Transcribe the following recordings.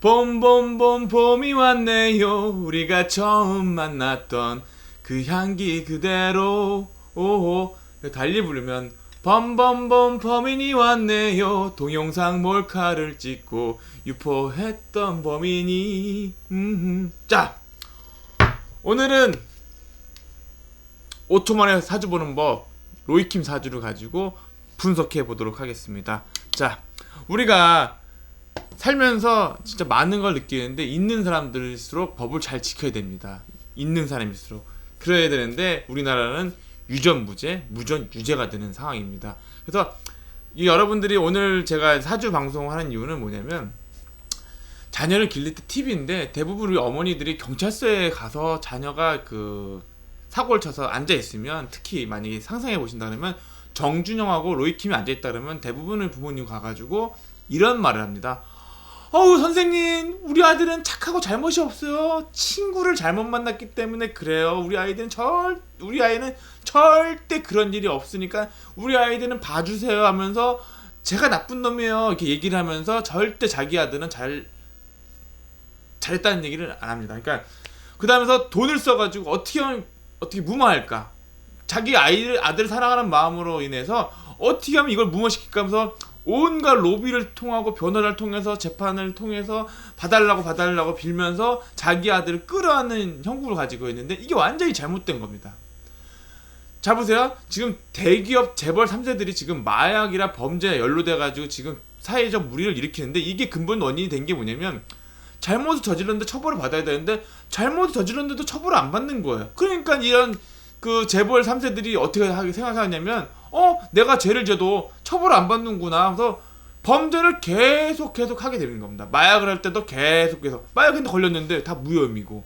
봄봄봄 봄이 왔네요. 우리가 처음 만났던 그 향기 그대로. 오호. 달리 부르면 범범범 범인이 왔네요. 동영상 몰카를 찍고 유포했던 범인이. 자, 오늘은 5초 만에 사주 보는 법, 로이킴 사주를 가지고 분석해 보도록 하겠습니다. 자, 우리가 살면서 진짜 많은 걸 느끼는데 있는 사람들일수록 법을 잘 지켜야 됩니다. 있는 사람일수록 그래야 되는데 우리나라는 유전무죄, 무전유죄가 되는 상황입니다. 그래서 여러분들이 오늘 제가 사주 방송하는 이유는 뭐냐면, 자녀를 길릴 때 팁인데 대부분 우리 어머니들이 경찰서에 가서 자녀가 사고를 쳐서 앉아 있으면, 특히 만약에 상상해 보신다 그러면 정준영하고 로이킴이 앉아 있다 그러면 대부분의 부모님 가가지고 이런 말을 합니다. 어우 선생님, 우리 아들은 착하고 잘못이 없어요. 친구를 잘못 만났기 때문에 그래요. 우리 아이는 절대 그런 일이 없으니까 우리 아이들은 봐주세요 하면서, 제가 나쁜 놈이에요 이렇게 얘기를 하면서 절대 자기 아들은 잘했다는 얘기를 안 합니다. 그러니까 그 다음에서 돈을 써가지고 어떻게 무마할까, 자기 아들 사랑하는 마음으로 인해서 어떻게 하면 이걸 무마시킬까 하면서 온갖 로비를 통하고 변호사를 통해서 재판을 통해서 봐달라고 빌면서 자기 아들을 끌어안는 형국을 가지고 있는데, 이게 완전히 잘못된 겁니다. 자 보세요. 지금 대기업 재벌 3세들이 지금 마약이라 범죄에 연루돼가지고 지금 사회적 물의를 일으키는데, 이게 근본 원인이 된 게 뭐냐면, 잘못을 저질렀는데 처벌을 받아야 되는데 잘못을 저질렀는데도 처벌을 안 받는 거예요. 그러니까 이런 재벌 3세들이 어떻게 생각하냐면, 내가 죄를 져도 처벌을 안 받는구나. 그래서 범죄를 계속 하게 되는 겁니다. 마약을 할 때도 계속 마약인데 걸렸는데 다 무혐의고,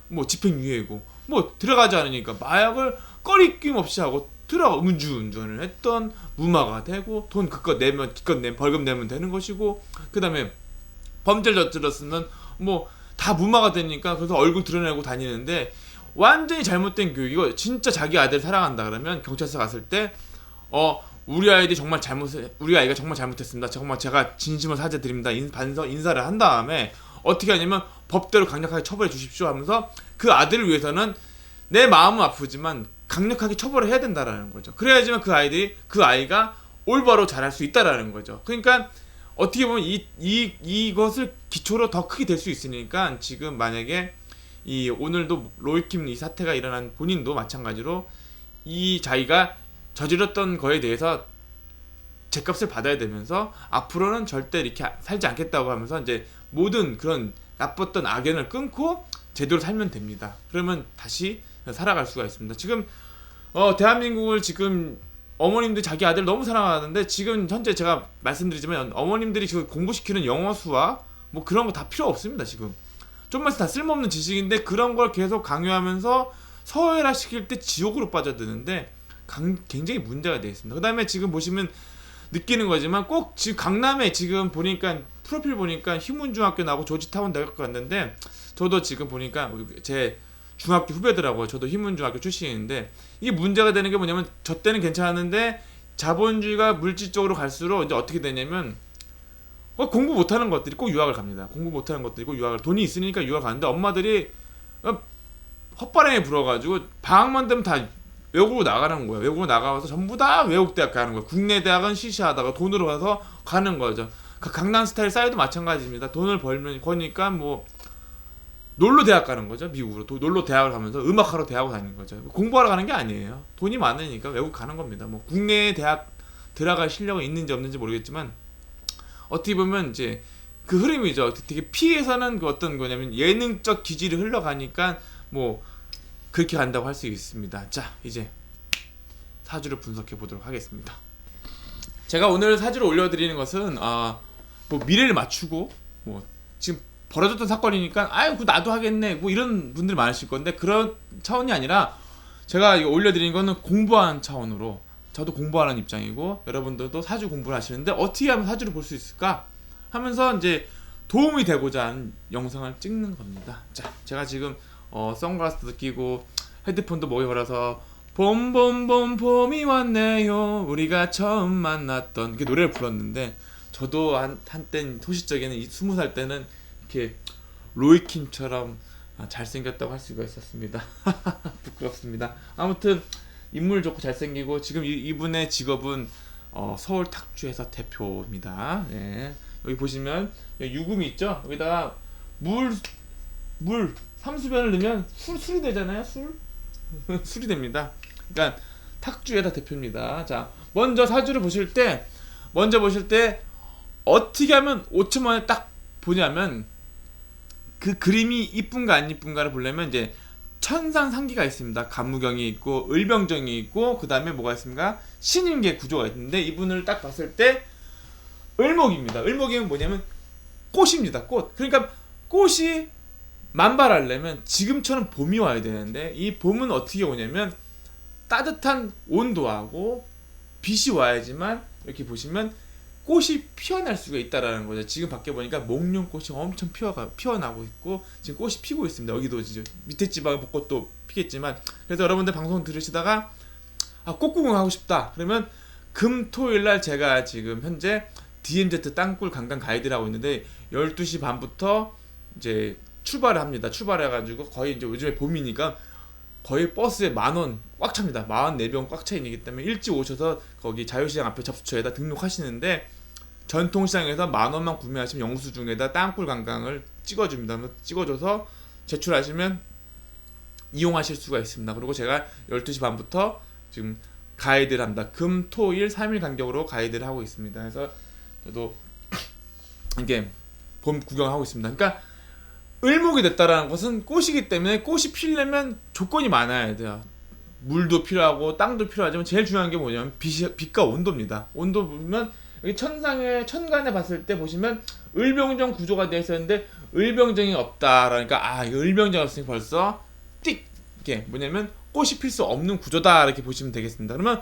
뭐 집행유예고, 뭐 들어가지 않으니까 마약을 꺼리낌 없이 하고 음주운전을 했던 무마가 되고, 돈 기껏 내면 벌금 내면 되는 것이고, 그 다음에 범죄를 저질렀으면 뭐 다 무마가 되니까 그래서 얼굴 드러내고 다니는데, 완전히 잘못된 교육. 이거 진짜 자기 아들 사랑한다 그러면 경찰서 갔을 때 우리 아이가 정말 잘못했습니다. 정말 제가 진심으로 사죄드립니다. 인사를 한 다음에 어떻게 하냐면, 법대로 강력하게 처벌해 주십시오 하면서 그 아들을 위해서는 내 마음은 아프지만 강력하게 처벌을 해야 된다라는 거죠. 그래야지만 그 아이가 올바로 자랄 수 있다라는 거죠. 그러니까 어떻게 보면 이것을 기초로 더 크게 될 수 있으니까, 지금 만약에 오늘도 로이킴 이 사태가 일어난 본인도 마찬가지로 이 자기가 저질렀던 거에 대해서 죄값을 받아야 되면서 앞으로는 절대 이렇게 살지 않겠다고 하면서 이제 모든 그런 나빴던 악연을 끊고 제대로 살면 됩니다. 그러면 다시 살아갈 수가 있습니다. 지금 대한민국을 지금 어머님들이 자기 아들 너무 사랑하는데, 지금 현재 제가 말씀드리지만 어머님들이 지금 공부시키는 영어 수학 뭐 그런 거 다 필요 없습니다. 지금 좀만 다 쓸모없는 지식인데 그런 걸 계속 강요하면서 서열화 시킬 때 지옥으로 빠져드는데 굉장히 문제가 되어 있습니다. 그 다음에 지금 보시면 느끼는 거지만, 꼭 지금 강남에 지금 보니까 프로필 보니까 휘문중학교 나오고 조지타운 대학교 갔는데, 저도 지금 보니까 제 중학교 후배들하고, 저도 휘문중학교 출신인데, 이게 문제가 되는 게 뭐냐면, 저 때는 괜찮았는데 자본주의가 물질 쪽으로 갈수록 이제 어떻게 되냐면, 공부 못하는 것들이 꼭 유학을 갑니다. 돈이 있으니까 유학 가는데, 엄마들이 헛바람에 불어가지고 방학만 되면 다 외국으로 나가는 거예요. 외국으로 나가서 전부 다 외국 대학 가는 거예요. 국내 대학은 시시하다가 돈으로 가서 가는 거죠. 강남 스타일 사이도 마찬가지입니다. 돈을 버니까 뭐 놀러 대학 가는 거죠. 미국으로 놀러 대학을 가면서 음악하러 대학을 다니는 거죠. 공부하러 가는 게 아니에요. 돈이 많으니까 외국 가는 겁니다. 뭐 국내 대학 들어갈 실력은 있는지 없는지 모르겠지만, 어떻게 보면 이제 그 흐름이죠. 되게 피해서는 어떤 거냐면 예능적 기질이 흘러가니까 뭐 그렇게 간다고 할 수 있습니다. 자, 이제 사주를 분석해 보도록 하겠습니다. 제가 오늘 사주를 올려드리는 것은 뭐 미래를 맞추고, 뭐 지금 벌어졌던 사건이니까 그거 나도 하겠네 뭐 이런 분들이 많으실 건데, 그런 차원이 아니라 제가 이거 올려드리는 거는 공부하는 차원으로, 저도 공부하는 입장이고 여러분들도 사주 공부를 하시는데 어떻게 하면 사주를 볼 수 있을까 하면서 이제 도움이 되고자 하는 영상을 찍는 겁니다. 자, 제가 지금 선글라스도 끼고 헤드폰도 목에 걸어서 봄봄봄 봄이 왔네요. 우리가 처음 만났던, 그 노래를 불렀는데, 저도 한때 소시적에는 20살 때는 이렇게 로이킴처럼 잘생겼다고 할 수가 있었습니다. 부끄럽습니다. 아무튼 인물 좋고 잘생기고 지금 이분의 직업은 서울 탁주에서 대표입니다. 네. 여기 보시면 여기 유금이 있죠. 여기다가 물 삼수변을 넣으면 술이 되잖아요. 술이 됩니다. 그러니까 탁주에다 대표입니다. 자, 먼저 사주를 보실 때 어떻게 하면 5천만 원에 딱 보냐면 그 그림이 이쁜가 안 이쁜가를 보려면 이제 천상상기가 있습니다. 간무경이 있고 을병정이 있고 그 다음에 뭐가 있습니까? 신인계 구조가 있는데 이분을 딱 봤을 때 을목입니다. 을목이면 뭐냐면 꽃입니다. 꽃. 그러니까 꽃이 만발하려면 지금처럼 봄이 와야 되는데 이 봄은 어떻게 오냐면 따뜻한 온도하고 빛이 와야지만 이렇게 보시면 꽃이 피어날 수가 있다라는 거죠. 지금 밖에 보니까 목련꽃이 엄청 피어나고 있고 지금 꽃이 피고 있습니다. 여기도 이제 밑에 지방에 벚꽃도 피겠지만 그래서 여러분들 방송 들으시다가 꽃 구경하고 싶다 그러면 금 토요일 날 제가 지금 현재 DMZ 땅굴 관광 가이드를 하고 있는데 12시 반부터 이제 출발을 합니다. 출발해가지고 거의 이제 요즘에 봄이니까 거의 버스에 10,000원 꽉 찹니다. 44병 꽉 차 있기 때문에 일찍 오셔서 거기 자유시장 앞에 접수처에다 등록하시는데 전통시장에서 10,000원만 구매하시면 영수증에다 땅굴 관광을 찍어줍니다. 찍어줘서 제출하시면 이용하실 수가 있습니다. 그리고 제가 12시 반부터 지금 가이드를 합니다. 금, 토, 일 3일 간격으로 가이드를 하고 있습니다. 그래서 저도 이게 봄 구경하고 있습니다. 그러니까 을목이 됐다라는 것은 꽃이기 때문에 꽃이 피려면 조건이 많아야 돼요. 물도 필요하고 땅도 필요하지만 제일 중요한 게 뭐냐면 빛과 온도입니다. 온도 보면 여기 천간에 봤을 때 보시면 을병정 구조가 되어 있었는데 을병정이 없다. 그러니까 을병정이 없으니 벌써 띡 이게 뭐냐면 꽃이 필 수 없는 구조다 이렇게 보시면 되겠습니다. 그러면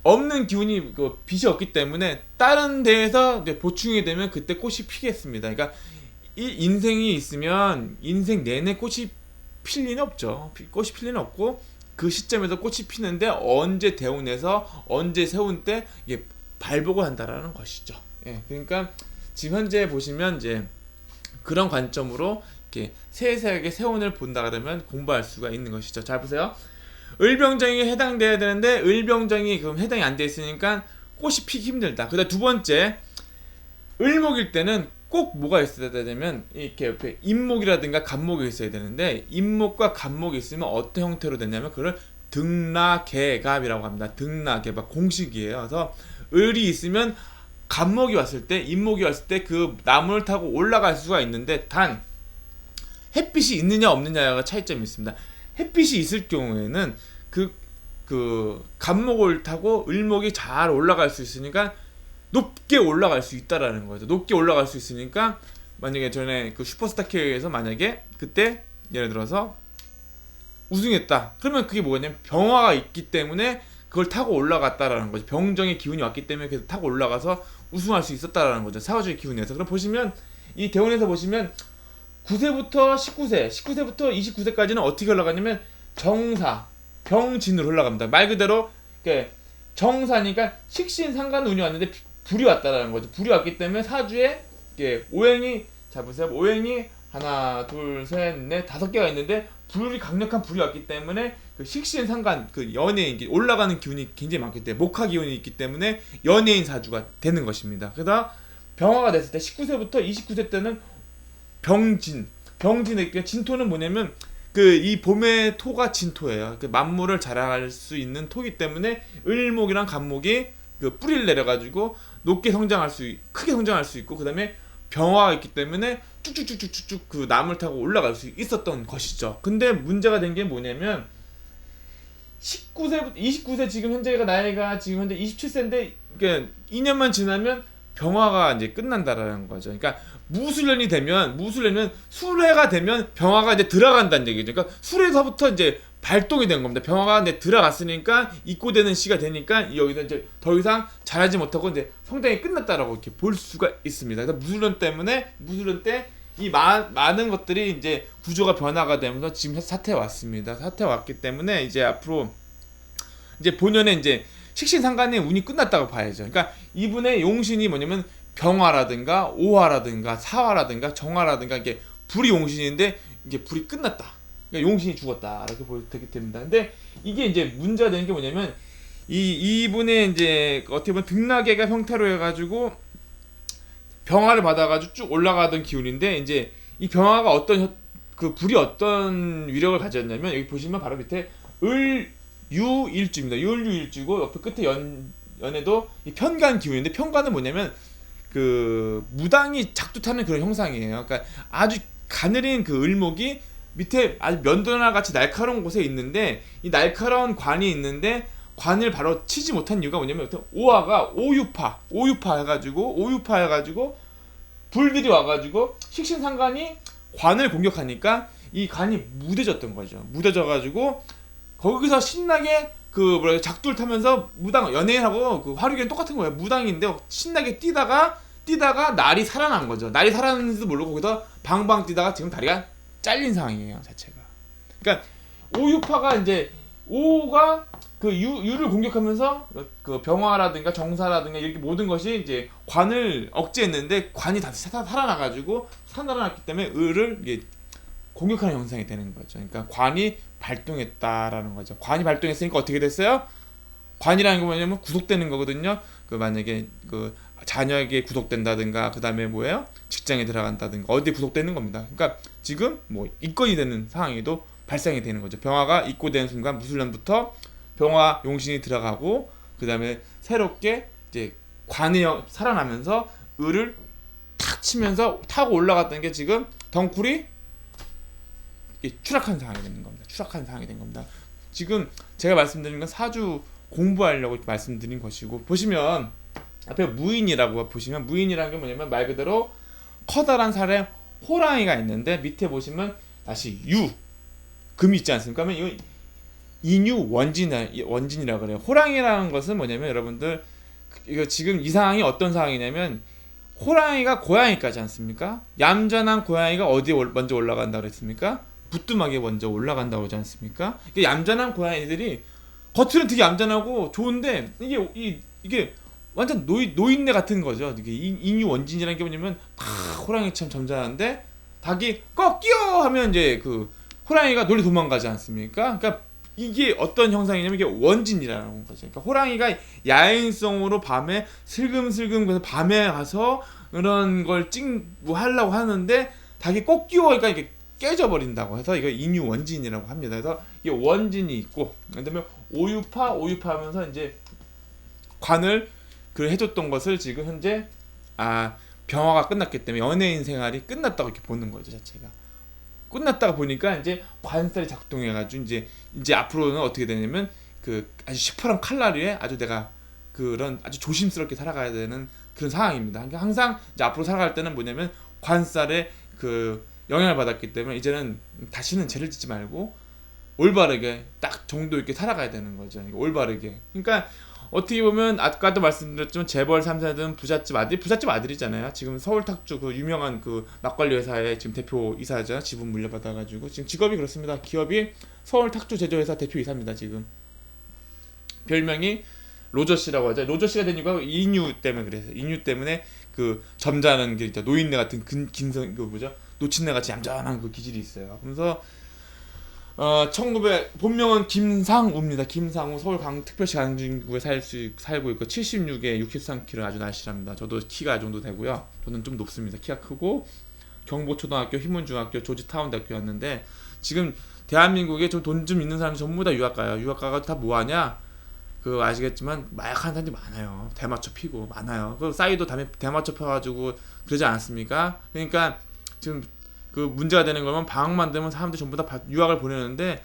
없는 기운이 빛이 없기 때문에 다른 데에서 이제 보충이 되면 그때 꽃이 피겠습니다. 그러니까 이 인생이 있으면 인생 내내 꽃이 필 리는 없죠. 꽃이 필 리는 없고 그 시점에서 꽃이 피는데 언제 대운에서 언제 세운 때 이게 발복을 한다라는 것이죠. 예, 그러니까 지금 현재 보시면 이제 그런 관점으로 이렇게 세세하게 세운을 본다 그러면 공부할 수가 있는 것이죠. 잘 보세요. 을병정이 해당돼야 되는데 을병정이 그럼 해당이 안 돼 있으니까 꽃이 피기 힘들다. 그다음 두 번째 을목일 때는 꼭 뭐가 있어야 되냐면 이렇게 옆에 임목이라든가 간목이 있어야 되는데 임목과 간목이 있으면 어떤 형태로 되냐면 그걸 등락개갑이라고 합니다. 등락개갑 공식이에요. 그래서 을이 있으면 간목이 왔을 때 임목이 왔을 때 그 나무를 타고 올라갈 수가 있는데 단 햇빛이 있느냐 없느냐가 차이점이 있습니다. 햇빛이 있을 경우에는 그 간목을 타고 을목이 잘 올라갈 수 있으니까 높게 올라갈 수 있다라는 거죠. 높게 올라갈 수 있으니까 만약에 전에 그 슈퍼스타 K에서 만약에 그때 예를 들어서 우승했다. 그러면 그게 뭐냐면 병화가 있기 때문에 그걸 타고 올라갔다라는 거죠. 병정의 기운이 왔기 때문에 그래서 타고 올라가서 우승할 수 있었다라는 거죠. 사화주의 기운에서. 그럼 보시면 이 대운에서 보시면 9세부터 19세, 19세부터 29세까지는 어떻게 올라가냐면 정사, 병진으로 올라갑니다. 말 그대로 정사니까 식신상관 운이 왔는데 불이 왔다라는 거죠. 불이 왔기 때문에 사주에 오행이 잡으세요. 오행이 하나, 둘, 셋, 넷, 5개가 있는데 불이 강력한 불이 왔기 때문에 그 식신상관 그 연예인 올라가는 기운이 굉장히 많기 때문에 목화 기운이 있기 때문에 연예인 사주가 되는 것입니다. 그러다 병화가 됐을 때 19세부터 29세 때는 병진의 진토는 뭐냐면 이 봄의 토가 진토예요. 그 만물을 자랄 수 있는 토기 때문에 을목이랑 간목이 그 뿌리를 내려가지고 높게 성장할 크게 성장할 수 있고 그다음에 병화가 있기 때문에 쭉쭉쭉쭉쭉 그 나무를 타고 올라갈 수 있었던 것이죠. 근데 문제가 된 게 뭐냐면 19세부터 29세 지금 현재가 나이가 지금 현재 27세인데 그러니까 2년만 지나면 병화가 이제 끝난다라는 거죠. 그러니까 무술년이 되면 수해가 되면 병화가 이제 들어간다는 얘기죠. 그러니까 술에서부터 이제 발동이 된 겁니다. 병화가 이제 들어갔으니까 입고되는 시가 되니까 여기서 이제 더 이상 자라지 못하고 이제 성장이 끝났다라고 이렇게 볼 수가 있습니다. 그래서 무술년 때 이 많은 것들이 이제 구조가 변화가 되면서 지금 사태에 왔습니다. 사태에 왔기 때문에 이제 앞으로 이제 본연의 이제 식신상간의 운이 끝났다고 봐야죠. 그러니까 이분의 용신이 뭐냐면 병화라든가 오화라든가 사화라든가 정화라든가 이게 불이 용신인데 이게 불이 끝났다. 그러니까 용신이 죽었다 이렇게 되게 됩니다. 근데 이게 이제 문제가 되는 게 뭐냐면 이분의 이제 어떻게 보면 등나개가 형태로 해가지고 병화를 받아가지고 쭉 올라가던 기운인데 이제 이 병화가 어떤 그 불이 어떤 위력을 가졌냐면 여기 보시면 바로 밑에 을유일주입니다. 을유일주고 옆에 끝에 연에도 이 편간 기운인데 편간은 뭐냐면 그 무당이 작두타는 그런 형상이에요. 그러니까 아주 가느린 그 을목이 밑에 아주 면도날 같이 날카로운 곳에 있는데 이 날카로운 관이 있는데 관을 바로 치지 못한 이유가 뭐냐면 오화가 오유파 해가지고 불들이 와가지고 식신상관이 관을 공격하니까 이 관이 무뎌졌던 거죠. 무뎌져가지고 거기서 신나게 그 작두를 타면서 무당 연예인하고 그 화류계는 똑같은 거예요. 무당인데 신나게 뛰다가 날이 살아난 거죠. 날이 살아났는지도 모르고 거기서 방방 뛰다가 지금 다리가 잘린 상황이에요, 자체가. 그러니까 오유파가 이제 오가 그 유를 공격하면서 그 병화라든가 정사라든가 이렇게 모든 것이 이제 관을 억제했는데 관이 다시 살아나가지고 살아났기 때문에 을을 이게 공격하는 현상이 되는 거죠. 그러니까 관이 발동했다라는 거죠. 관이 발동했으니까 어떻게 됐어요? 관이라는 거 뭐냐면 구속되는 거거든요. 그 만약에 그 자녀에게 구속된다든가 그 다음에 뭐예요? 직장에 들어간다든가 어디에 구속되는 겁니다. 그러니까 지금 뭐 입건이 되는 상황에도 발생이 되는 거죠. 병화가 입고되는 순간 무술년부터 병화 용신이 들어가고 그 다음에 새롭게 이제 관이 살아나면서 을을 탁 치면서 타고 올라갔던 게 지금 덩쿨이 추락한 상황이 되는 겁니다. 추락한 상황이 된 겁니다. 지금 제가 말씀드린 건 사주 공부하려고 말씀드린 것이고 보시면 앞에 무인이라고 보시면 무인이라는 게 뭐냐면 말 그대로 커다란 살에 호랑이가 있는데 밑에 보시면 다시 금이 있지 않습니까? 그러면 인유 원진이라고 그래요. 호랑이라는 것은 뭐냐면 여러분들 이거 지금 이 상황이 어떤 상황이냐면 호랑이가 고양이까지 않습니까? 얌전한 고양이가 어디에 먼저 올라간다고 그랬습니까? 부뚜막에 먼저 올라간다고 그러지 않습니까? 이게 얌전한 고양이들이 겉으로는 되게 얌전하고 좋은데 이게 완전 노인네 같은 거죠. 이게 인유 원진이라는 게 뭐냐면 호랑이처럼 점잖은데 닭이 꺾여 하면 이제 그 호랑이가 놀리 도망가지 않습니까? 그러니까 이게 어떤 형상이냐면 이게 원진이라는 거죠. 그러니까 호랑이가 야행성으로 밤에 슬금슬금 그래서 밤에 가서 그런 걸 하려고 하는데 닭이 꼭 끼워니까 이게 깨져버린다고 해서 이거 인유 원진이라고 합니다. 그래서 이게 원진이 있고 그다음에 오유파 하면서 이제 관을 그 해줬던 것을 지금 현재 병화가 끝났기 때문에 연예인 생활이 끝났다고 이렇게 보는 거죠, 자체가. 끝났다가 보니까 이제 관살이 작동해가지고 이제 앞으로는 어떻게 되냐면 그 아주 시퍼런 칼날위에 아주 내가 그런 아주 조심스럽게 살아가야 되는 그런 상황입니다. 그러니까 항상 이제 앞으로 살아갈 때는 뭐냐면 관살에 그 영향을 받았기 때문에 이제는 다시는 죄를 짓지 말고 올바르게 딱 정도 있게 살아가야 되는 거죠. 올바르게. 그러니까 어떻게 보면 아까도 말씀드렸지만 재벌 3세는 부잣집 아들이잖아요. 지금 서울 탁주 그 유명한 그 막걸리 회사의 지금 대표 이사죠. 지분 물려받아가지고 지금 직업이 그렇습니다. 기업이 서울 탁주 제조회사 대표 이사입니다. 지금 별명이 로저씨라고 하죠. 로저씨가 된 이유가 인유 때문에 그래서 인유 때문에 그 점잖은 게 있죠. 노인네 같은 긴성 그 뭐죠? 노친네 같이 얌전한 그 기질이 있어요. 그래서 본명은 김상우입니다. 김상우 서울 특별시 강진구에 살고 있고 76에 63kg 아주 날씬합니다. 저도 키가 이 정도 되고요. 저는 좀 높습니다. 키가 크고 경보초등학교, 희문중학교, 조지타운대학교 왔는데 지금 대한민국에 좀 돈 좀 있는 사람이 전부 다 유학 가요. 유학 가서 다 뭐하냐? 그 아시겠지만 마약하는 사람들이 많아요. 대마초 피고 많아요. 그 싸이도 대마초 펴가지고 그러지 않았습니까? 그러니까 지금 그 문제가 되는 거면 방학만 되면 사람들이 전부 다 유학을 보내는데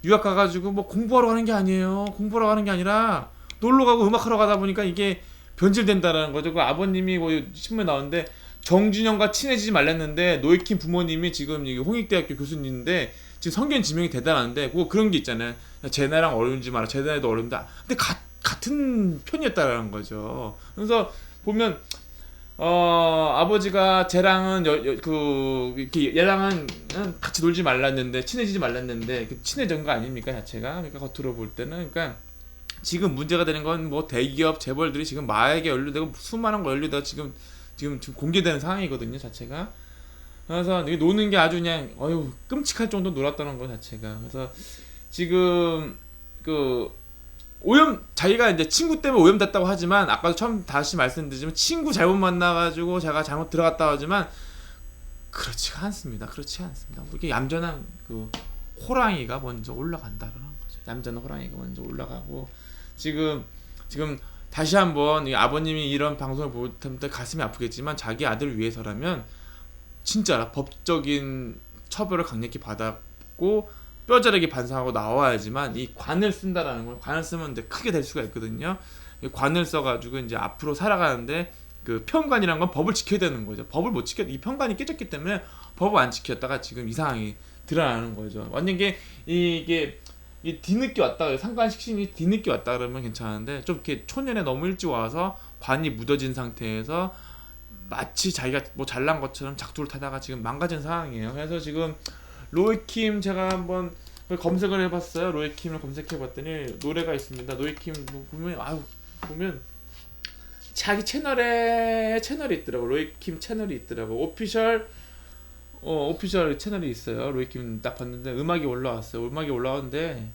유학 가가지고 뭐 공부하러 가는 게 아니에요. 공부하러 가는 게 아니라 놀러 가고 음악하러 가다 보니까 이게 변질된다라는 거죠. 그 아버님이 뭐 신문에 나오는데 정준영과 친해지지 말랬는데 노익힌 부모님이 지금 홍익대학교 교수님인데 지금 성견 지명이 대단한데 그런 게 있잖아요. 쟤네랑 어울리지 마라. 쟤네도 어울린다. 근데 같은 편이었다라는 거죠. 그래서 보면 아버지가 쟤랑은 이렇게 얘랑은 같이 놀지 말랐는데 친해지지 말랐는데 친해진 거 아닙니까 자체가. 그러니까 겉으로 볼 때는 그러니까 지금 문제가 되는 건 뭐 대기업 재벌들이 지금 마약에 연루되고 수많은 거 연루되고 지금 지금 공개되는 상황이거든요 자체가. 그래서 이게 노는 게 아주 그냥 끔찍할 정도 놀았다는 거 자체가. 그래서 지금 그 자기가 이제 친구 때문에 오염됐다고 하지만, 아까도 처음 다시 말씀드리지만 친구 잘못 만나가지고 제가 잘못 들어갔다 하지만 그렇지가 않습니다. 이렇게 얌전한 그 호랑이가 먼저 올라간다라는 거죠. 얌전한 호랑이가 먼저 올라가고, 지금 다시 한번 이 아버님이 이런 방송을 볼 때 가슴이 아프겠지만, 자기 아들을 위해서라면 진짜 법적인 처벌을 강력히 받았고 뼈저리게 반성하고 나와야지만 이 관을 쓴다라는 걸, 관을 쓰면 이제 크게 될 수가 있거든요. 이 관을 써가지고 이제 앞으로 살아가는데, 그 편관이란 건 법을 지켜야 되는 거죠. 법을 못 지켜, 이 편관이 깨졌기 때문에 법을 안 지켰다가 지금 이 상황이 드러나는 거죠. 완전 이게 뒤늦게 왔다, 상관식신이 뒤늦게 왔다 그러면 괜찮은데, 좀 이렇게 초년에 너무 일찍 와서 관이 묻어진 상태에서 마치 자기가 뭐 잘난 것처럼 작두를 타다가 지금 망가진 상황이에요. 그래서 지금 로이킴 제가 한번 검색을 해봤어요. 로이킴을 검색해봤더니 노래가 있습니다. 로이킴 보면 자기 채널이 있더라고. 로이킴 채널이 있더라고. 오피셜 채널이 있어요. 로이킴 딱 봤는데 음악이 올라왔어요. 음악이 올라왔는데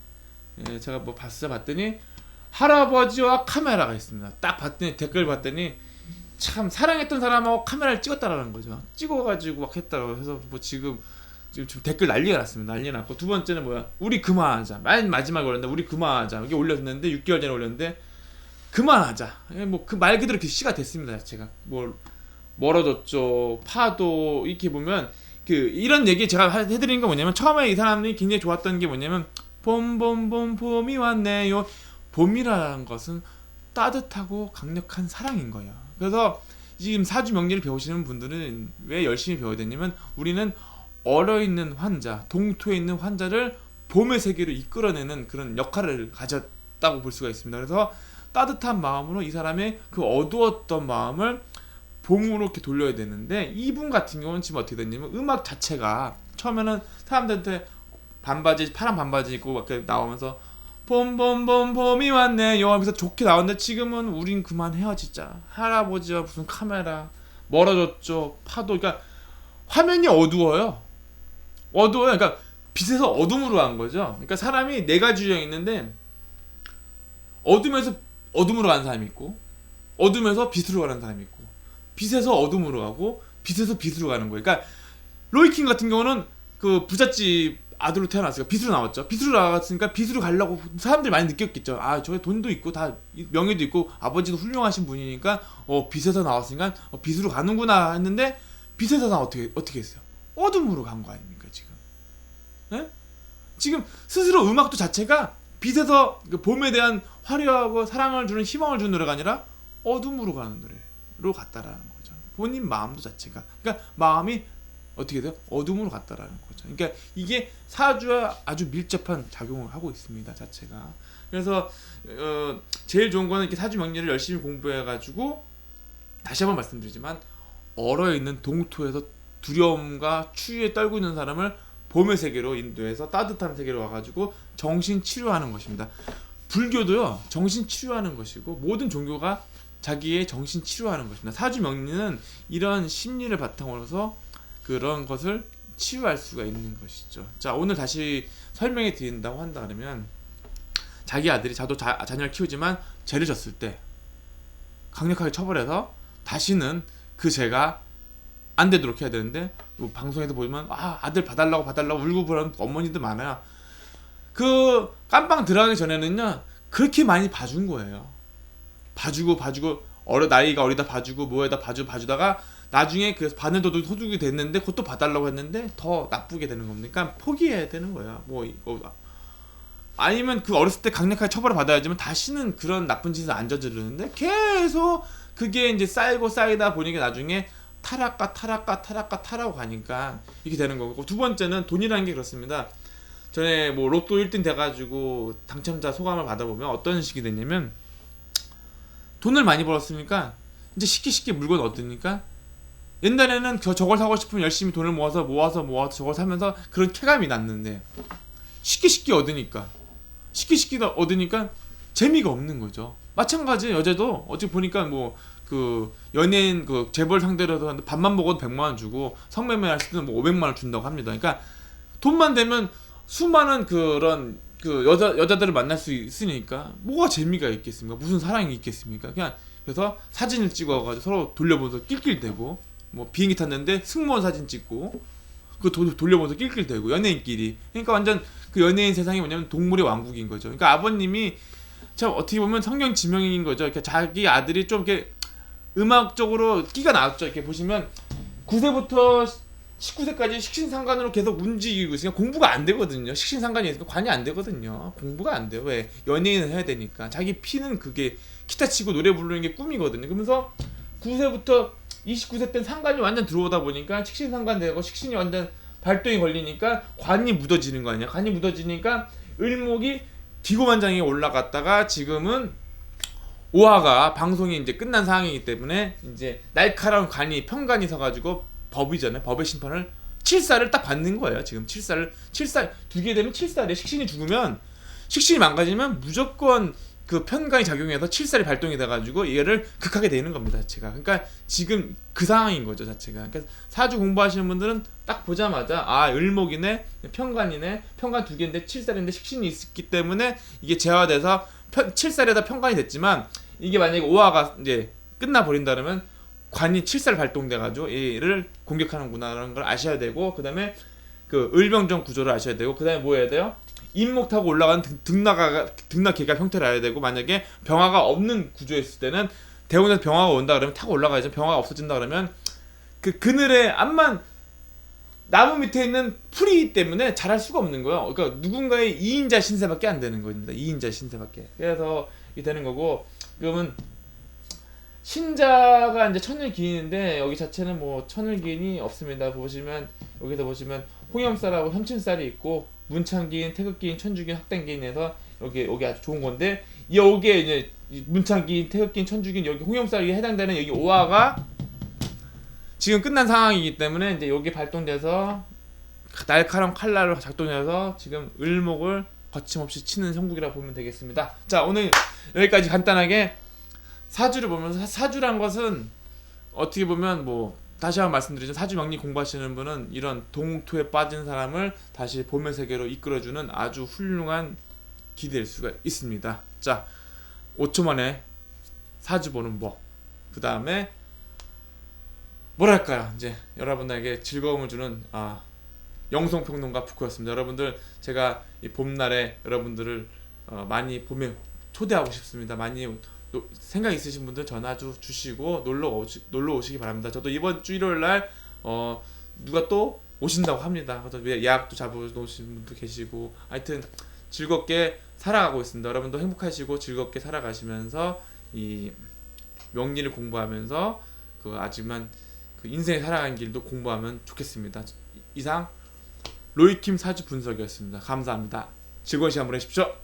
제가 뭐 봤더니 할아버지와 카메라가 있습니다. 딱 봤더니 댓글 봤더니 참 사랑했던 사람하고 카메라를 찍었다라는 거죠. 찍어가지고 막 했다고 해서 뭐 지금 댓글 난리가 났습니다. 난리 났고, 두 번째는 뭐야? 우리 그만하자. 맨 마지막에 올렸는데 우리 그만하자. 이게 올렸는데 6개월 전에 올렸는데 그만하자. 뭐 그 말 그대로 시가 됐습니다. 자체가 뭐 멀어졌죠. 파도 이렇게 보면 이런 얘기 제가 해드리는 게 뭐냐면, 처음에 이 사람들이 굉장히 좋았던 게 뭐냐면 봄이 왔네요. 봄이라는 것은 따뜻하고 강력한 사랑인 거예요. 그래서 지금 사주 명리를 배우시는 분들은 왜 열심히 배워야 되냐면, 우리는 얼어있는 환자, 동토에 있는 환자를 봄의 세계로 이끌어내는 그런 역할을 가졌다고 볼 수가 있습니다. 그래서 따뜻한 마음으로 이 사람의 그 어두웠던 마음을 봄으로 이렇게 돌려야 되는데, 이분 같은 경우는 지금 어떻게 됐냐면, 음악 자체가 처음에는 사람들한테 파란 반바지 입고 막 나오면서 봄이 왔네요 하면서 좋게 나왔는데, 지금은 우린 그만 헤어지자, 할아버지와 무슨 카메라, 멀어졌죠, 파도. 그러니까 화면이 어두워요. 그러니까 빛에서 어둠으로 간 거죠. 그러니까 사람이 네 가지 유형이 있는데, 어둠에서 어둠으로 가는 사람이 있고, 어둠에서 빛으로 가는 사람이 있고, 빛에서 어둠으로 가고, 빛에서 빛으로 가는 거예요. 그러니까 로이킴 같은 경우는 그 부잣집 아들로 태어났으니까 빛으로 나왔죠. 빛으로 나왔으니까 빛으로 가려고 사람들이 많이 느꼈겠죠. 저게 돈도 있고 다 명예도 있고 아버지도 훌륭하신 분이니까 빛에서 나왔으니까 빛으로 가는구나 했는데, 빛에서 나 어떻게 했어요? 어둠으로 간 거 아닙니까 지금? 네? 지금 스스로 음악도 자체가 빛에서 봄에 대한 화려하고 사랑을 주는, 희망을 주는 노래가 아니라 어둠으로 가는 노래로 갔다라는 거죠. 본인 마음도 자체가, 그러니까 마음이 어떻게 돼요? 어둠으로 갔다라는 거죠. 그러니까 이게 사주에 아주 밀접한 작용을 하고 있습니다 자체가. 그래서 제일 좋은 거는 이렇게 사주 명리를 열심히 공부해가지고, 다시 한번 말씀드리지만, 얼어있는 동토에서 두려움과 추위에 떨고 있는 사람을 봄의 세계로 인도해서 따뜻한 세계로 와가지고 정신 치료하는 것입니다. 불교도요, 정신 치료하는 것이고, 모든 종교가 자기의 정신 치료하는 것입니다. 사주 명리는 이런 심리를 바탕으로 해서 그런 것을 치유할 수가 있는 것이죠. 자, 오늘 다시 설명해 드린다고 한다 그러면, 자기 아들이 자녀를 키우지만 죄를 졌을 때 강력하게 처벌해서 다시는 그 죄가 안 되도록 해야 되는데, 방송에서 보면 아들 봐달라고 울고 그러는 어머니들 많아요. 그 깜빵 들어가기 전에는요 그렇게 많이 봐준 거예요. 봐주고 나이가 어리다 봐주고 뭐에다 봐주다가 나중에 그 바늘도둑 소득이 됐는데 그것도 봐달라고 했는데 더 나쁘게 되는 겁니다. 그러니까 포기해야 되는 거예요. 아니면 그 어렸을 때 강력하게 처벌을 받아야지만 다시는 그런 나쁜 짓을 안 저지르는데, 계속 그게 이제 쌓이다 보니까 나중에 타락하고 가니까 이렇게 되는 거고. 두 번째는 돈이라는 게 그렇습니다. 전에 뭐 로또 1등 돼가지고 당첨자 소감을 받아보면 어떤 식이 됐냐면, 돈을 많이 벌었으니까 이제 쉽게 물건 얻으니까, 옛날에는 저걸 사고 싶으면 열심히 돈을 모아서 저걸 사면서 그런 쾌감이 났는데, 쉽게 얻으니까 재미가 없는 거죠. 마찬가지 여자도 어찌 보니까 뭐 그 연예인 그 재벌 상대로도 하는데 밥만 먹어도 100만 원 주고 성매매 할 때는 뭐 500만 원 준다고 합니다. 그러니까 돈만 되면 수많은 그런 그 여자들을 만날 수 있으니까 뭐가 재미가 있겠습니까? 무슨 사랑이 있겠습니까? 그냥 그래서 사진을 찍어가지고 서로 돌려보면서 낄낄대고 뭐 비행기 탔는데 승무원 사진 찍고 그 돌려보면서 낄낄대고 연예인끼리. 그러니까 완전 그 연예인 세상이 뭐냐면 동물의 왕국인 거죠. 그러니까 아버님이 참 어떻게 보면 성경 지명인 거죠. 그러니까 자기 아들이 좀 이렇게 음악적으로 끼가 나왔죠. 이렇게 보시면 9세부터 19세까지 식신상관으로 계속 움직이고 있으니까 공부가 안 되거든요. 식신상관이 있으니까 관이 안 되거든요. 공부가 안 돼요. 왜? 연예인을 해야 되니까. 자기 피는 그게 기타 치고 노래 부르는 게 꿈이거든요. 그러면서 9세부터 29세 때는 상관이 완전 들어오다 보니까 식신상관 되고 식신이 완전 발동이 걸리니까 관이 묻어지는 거 아니야. 관이 묻어지니까 을목이 기고만장에 올라갔다가 지금은 오화가 방송이 이제 끝난 상황이기 때문에 이제 날카로운 관이 편관이 서가지고 법이잖아요. 법의 심판을 7살을 딱 받는 거예요. 지금 7살 두 개 되면 7살에 식신이 죽으면 식신이 망가지면 무조건 그 편관이 작용해서 7살이 발동이 돼가지고 얘를 극하게 되는 겁니다. 자체가. 그러니까 지금 그 상황인 거죠. 자체가. 그러니까 사주 공부하시는 분들은 딱 보자마자 아 을목이네, 편관이네, 편관 두 개인데 7살인데 식신이 있기 때문에 이게 재화돼서 7살에다 편관이 됐지만 이게 만약에 오화가 이제 끝나 버린다 그러면 관이 7살 발동돼가지고 얘를 공격하는구나라는 걸 아셔야 되고 그 다음에 그 을병정 구조를 아셔야 되고 그 다음에 뭐 해야 돼요? 인목 타고 올라가는 등락계가 형태를 알아야 되고 만약에 병화가 없는 구조였을 때는 대운에서 병화가 온다 그러면 타고 올라가야죠. 병화가 없어진다 그러면 그 그늘에 암만 나무 밑에 있는 풀이 때문에 자랄 수가 없는 거예요. 그러니까 누군가의 2인자 신세밖에 안 되는 겁니다. 2인자 신세밖에. 그래서 이 되는 거고 그러면 신자가 이제 천을기인인데 여기 자체는 뭐 천을기인이 없습니다. 보시면 여기서 보시면 홍염살하고 삼친살이 있고 문창기인, 태극기인, 천주기인, 학단기인에서 여기 아주 좋은 건데 여기에 이제 문창기인, 태극기인, 천주기인 여기 홍염살이 해당되는 여기 오화가 지금 끝난 상황이기 때문에 이제 여기 발동돼서 날카로운 칼날로 작동해서 지금 을목을 거침없이 치는 형국이라고 보면 되겠습니다. 자 오늘 여기까지 간단하게 사주를 보면서 사주란 것은 어떻게 보면 뭐 다시 한번 말씀드리죠. 사주 명리 공부하시는 분은 이런 동토에 빠진 사람을 다시 봄의 세계로 이끌어주는 아주 훌륭한 기대일 수가 있습니다. 자 5초 만에 사주 보는 법. 그 다음에 뭐랄까요 이제 여러분들에게 즐거움을 주는 영성평론가 푸코였습니다. 여러분들 제가 이 봄날에 여러분들을 많이 봄에 초대하고 싶습니다. 많이 생각 있으신 분들 전화 주시고 놀러 오시기 바랍니다. 저도 이번 주 일요일날 누가 또 오신다고 합니다. 그래서 예약도 잡아놓으신 분도 계시고 하여튼 즐겁게 살아가고 있습니다. 여러분도 행복하시고 즐겁게 살아가시면서 이 명리를 공부하면서 그 아직만 그 인생의 살아가는 길도 공부하면 좋겠습니다. 이상 로이킴 사주 분석이었습니다. 감사합니다. 즐거운 시간 보내십시오.